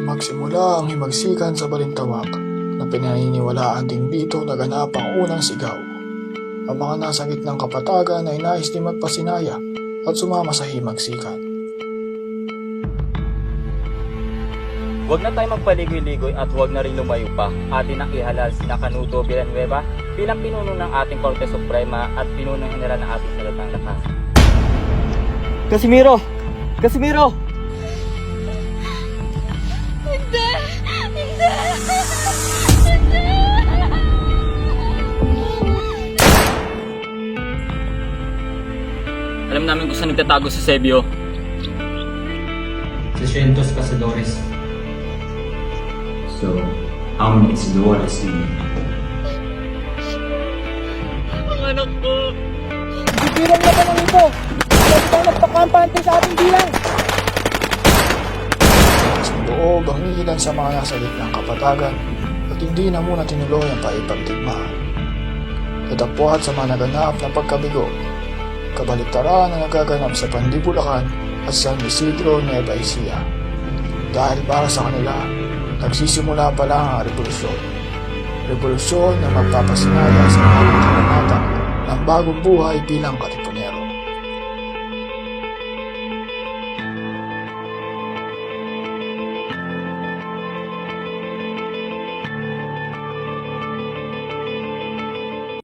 Magsimula ang himagsikan sa Balintawak na pinaniniwalaan din dito naganap ang unang sigaw. Ang mga nasa gitnang kapatagan ay nais din magpasinaya at sumama sa himagsikan. Huwag na tayo magpaligoy-ligoy at huwag na rin lumayo pa. Atin ang ihalal si Canuto Villanueva bilang pinuno ng ating Korte Suprema at pinunong general ng ating Salatang Lakas. Casimiro! Casimiro! Hindi! Hindi! Alam namin kung saan nagtatago si Sebio. Sa Cientos Cazadores. So, how many Isidores do you need? Ang anak ko! Bibilang na ba ng ito? Huwag kang nagpakampante sa ating bilang! Sa loob ang ilan sa mga nasa gitnang kapatagan at hindi na muna tinuloy ang paipagdigmaan. Datapwat sa mga naganap na pagkabigo, kabaliktaran na nagaganap sa Pandibulacan at San Isidro, Nueva Ecija. Dahil para sa kanila, nagsisimula pa lang ang revolusyon. Revolusyon na magpapasinaya sa mga kabanata ng bagong buhay bilang katipunan.